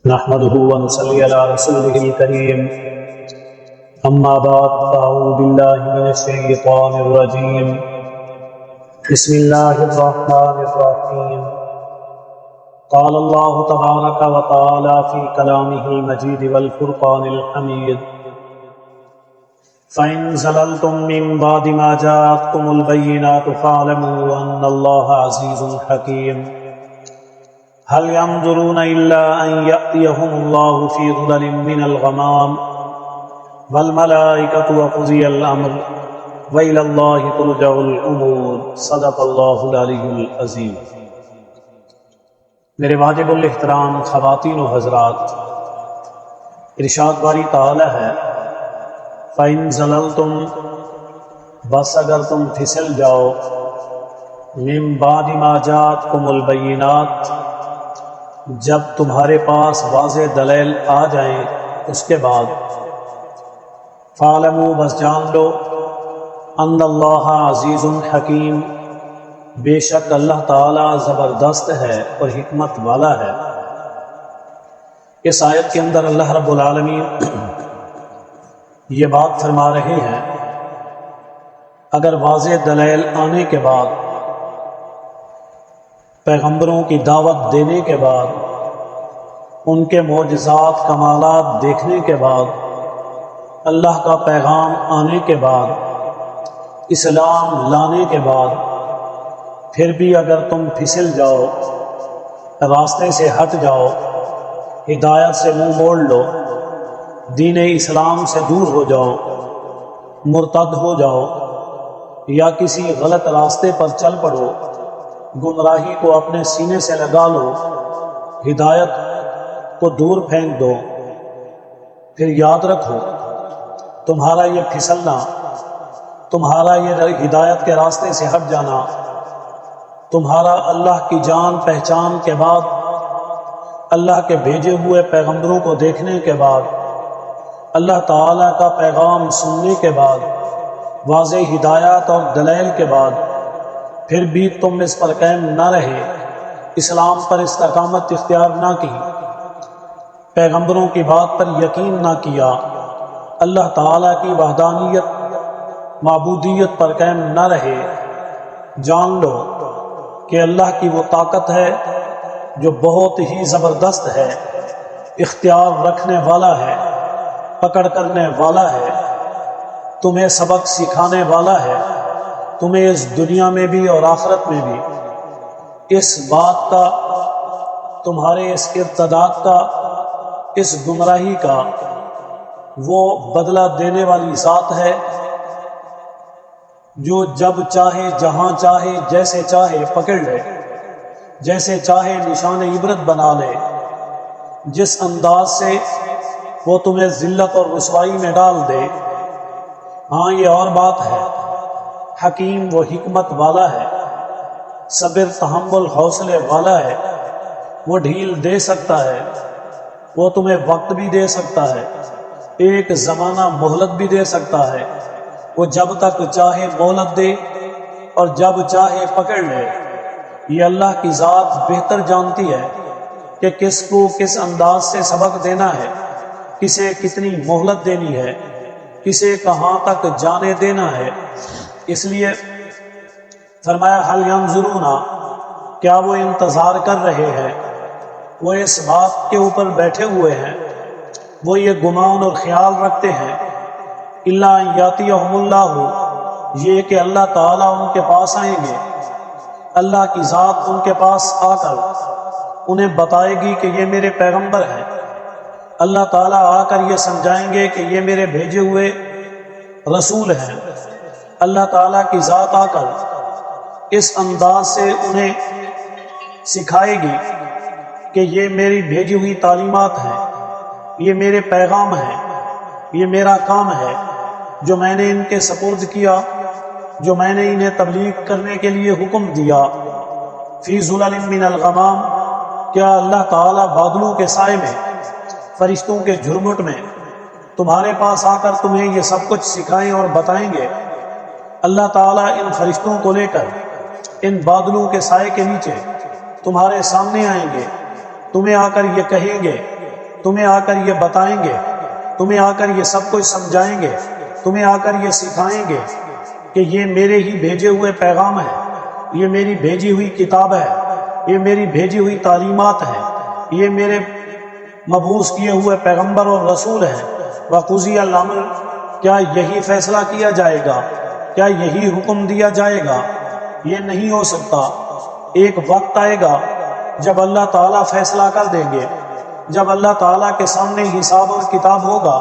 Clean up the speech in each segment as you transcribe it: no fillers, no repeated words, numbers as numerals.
نحمده ونصلي على رسوله الكريم أما بعد فأعوذ بالله من الشيطان الرجيم بسم الله الرحمن الرحيم قال الله تبارك وتعالى في كلامه المجيد والفرقان الحميد فإن زللتم من بعد ما جاءتكم البينات فاعلموا أن الله عزيز حكيم هل ينظرون إلا أن يأتيهم الله في ظلل من الغمام والملائكة وقضي الأمر وإلى الله ترجع الأمور صدق الله العلي العظيم۔ میرے واجب الاحترام خواتین و حضرات، ارشاد باری تعالی ہے فَإِن زَلَلْتُمْ، بس اگر تم پھسل جاؤ، مِن بَعْدِ مَا جَاءَتْكُمُ الْبَيِّنَاتُ، جب تمہارے پاس واضح دلیل آ جائیں اس کے بعد، فَاعْلَمُوا، بس جان لو، ان اللہ عزیز حکیم، بے شک اللہ تعالی زبردست ہے اور حکمت والا ہے۔ اس آیت کے اندر اللہ رب العالمین یہ بات فرما رہے ہیں، اگر واضح دلیل آنے کے بعد، پیغمبروں کی دعوت دینے کے بعد، ان کے معجزات کمالات دیکھنے کے بعد، اللہ کا پیغام آنے کے بعد، اسلام لانے کے بعد، پھر بھی اگر تم پھسل جاؤ، راستے سے ہٹ جاؤ، ہدایت سے منہ موڑ لو، دین اسلام سے دور ہو جاؤ، مرتد ہو جاؤ، یا کسی غلط راستے پر چل پڑو، گمراہی کو اپنے سینے سے لگا لو، ہدایت کو دور پھینک دو، پھر یاد رکھو تمہارا یہ پھسلنا، تمہارا یہ ہدایت کے راستے سے ہٹ جانا، تمہارا اللہ کی جان پہچان کے بعد، اللہ کے بھیجے ہوئے پیغمبروں کو دیکھنے کے بعد، اللہ تعالیٰ کا پیغام سننے کے بعد، واضح ہدایات اور دلیل کے بعد، پھر بھی تم اس پر قائم نہ رہے، اسلام پر استقامت اختیار نہ کی، پیغمبروں کی بات پر یقین نہ کیا، اللہ تعالیٰ کی وحدانیت معبودیت پر قائم نہ رہے، جان لو کہ اللہ کی وہ طاقت ہے جو بہت ہی زبردست ہے، اختیار رکھنے والا ہے، پکڑ کرنے والا ہے، تمہیں سبق سکھانے والا ہے، تمہیں اس دنیا میں بھی اور آخرت میں بھی اس بات کا، تمہارے اس ارتداد کا، اس گمراہی کا وہ بدلہ دینے والی ذات ہے جو جب چاہے، جہاں چاہے، جیسے چاہے پکڑ لے، جیسے چاہے نشان عبرت بنا لے، جس انداز سے وہ تمہیں ذلت اور رسوائی میں ڈال دے۔ ہاں یہ اور بات ہے، حکیم وہ حکمت والا ہے، صبر تحمل حوصلے والا ہے، وہ ڈھیل دے سکتا ہے، وہ تمہیں وقت بھی دے سکتا ہے، ایک زمانہ مہلت بھی دے سکتا ہے، وہ جب تک چاہے مہلت دے اور جب چاہے پکڑ لے۔ یہ اللہ کی ذات بہتر جانتی ہے کہ کس کو کس انداز سے سبق دینا ہے، کسے کتنی مہلت دینی ہے، کسے کہاں تک جانے دینا ہے۔ اس لیے فرمایا حل ینظرون، کیا وہ انتظار کر رہے ہیں، وہ اس بات کے اوپر بیٹھے ہوئے ہیں، وہ یہ گمان اور خیال رکھتے ہیں، الا ان یاتیہم اللہ، یہ کہ اللہ تعالیٰ ان کے پاس آئیں گے، اللہ کی ذات ان کے پاس آ کر انہیں بتائے گی کہ یہ میرے پیغمبر ہیں، اللہ تعالیٰ آ کر یہ سمجھائیں گے کہ یہ میرے بھیجے ہوئے رسول ہیں، اللہ تعالیٰ کی ذات آ کر اس انداز سے انہیں سکھائے گی کہ یہ میری بھیجی ہوئی تعلیمات ہیں، یہ میرے پیغام ہیں، یہ میرا کام ہے جو میں نے ان کے سپرد کیا، جو میں نے انہیں تبلیغ کرنے کے لیے حکم دیا۔ فی ظلل من الغمام، کیا اللہ تعالیٰ بادلوں کے سائے میں، فرشتوں کے جھرمٹ میں تمہارے پاس آ کر تمہیں یہ سب کچھ سکھائیں اور بتائیں گے؟ اللہ تعالیٰ ان فرشتوں کو لے کر ان بادلوں کے سائے کے نیچے تمہارے سامنے آئیں گے، تمہیں آ کر یہ کہیں گے تمہیں آ کر یہ بتائیں گے، تمہیں آ کر یہ سب کچھ سمجھائیں گے، تمہیں آ کر یہ سکھائیں گے کہ یہ میرے ہی بھیجے ہوئے پیغام ہے، یہ میری بھیجی ہوئی کتاب ہے، یہ میری بھیجی ہوئی تعلیمات ہیں، یہ میرے مبعوث کیے ہوئے پیغمبر اور رسول ہیں۔ وَقُضِیَ الْأَمْرُ، کیا یہی فیصلہ کیا جائے گا؟ کیا یہی حکم دیا جائے گا؟ یہ نہیں ہو سکتا۔ ایک وقت آئے گا جب اللہ تعالیٰ فیصلہ کر دیں گے، جب اللہ تعالیٰ کے سامنے حساب اور کتاب ہوگا،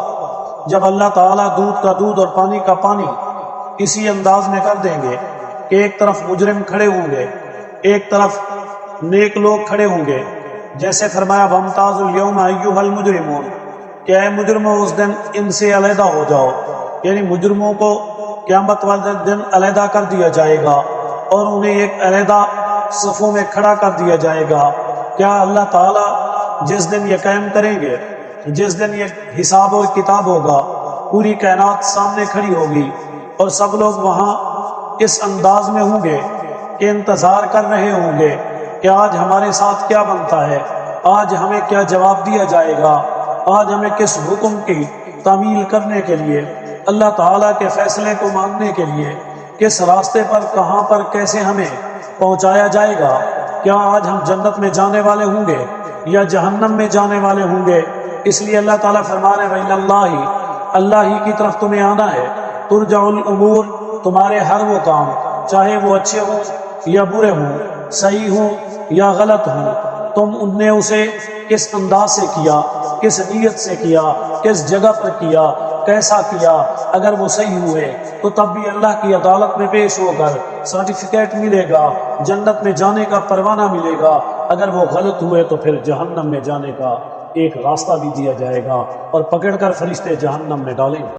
جب اللہ تعالیٰ دودھ کا دودھ اور پانی کا پانی اسی انداز میں کر دیں گے کہ ایک طرف مجرم کھڑے ہوں گے، ایک طرف نیک لوگ کھڑے ہوں گے، جیسے فرمایا وَامْتَازُوا الْيَوْمَ أَيُّهَا الْمُجْرِمُونَ، کہ اے مجرموں اس دن ان سے علیحدہ ہو جاؤ، یعنی مجرموں کو قیامت والے دن علیحدہ کر دیا جائے گا اور انہیں ایک علیحدہ صفوں میں کھڑا کر دیا جائے گا۔ کیا اللہ تعالیٰ جس دن یہ قائم کریں گے، جس دن یہ حساب اور کتاب ہوگا، پوری کائنات سامنے کھڑی ہوگی اور سب لوگ وہاں اس انداز میں ہوں گے کہ انتظار کر رہے ہوں گے کہ آج ہمارے ساتھ کیا بنتا ہے، آج ہمیں کیا جواب دیا جائے گا، آج ہمیں کس حکم کی تعمیل کرنے کے لیے، اللہ تعالیٰ کے فیصلے کو ماننے کے لیے کس راستے پر، کہاں پر، کیسے ہمیں پہنچایا جائے گا۔ کیا آج ہم جنت میں جانے والے ہوں گے یا جہنم میں جانے والے ہوں گے؟ اس لیے اللہ تعالیٰ فرما رہے ہیں وَإِلَى اللَّهِ، اللہ ہی کی طرف تمہیں آنا ہے، ترجع الامور، تمہارے ہر وہ کام چاہے وہ اچھے ہوں یا برے ہوں، صحیح ہوں یا غلط ہوں، تم ان نے اسے کس انداز سے کیا، کس نیت سے کیا، کس جگہ پر کیا، کیسا کیا، اگر وہ صحیح ہوئے تو تب بھی اللہ کی عدالت میں پیش ہو کر سرٹیفکیٹ ملے گا، جنت میں جانے کا پروانہ ملے گا، اگر وہ غلط ہوئے تو پھر جہنم میں جانے کا ایک راستہ بھی دیا جائے گا اور پکڑ کر فرشتے جہنم میں ڈالیں گے۔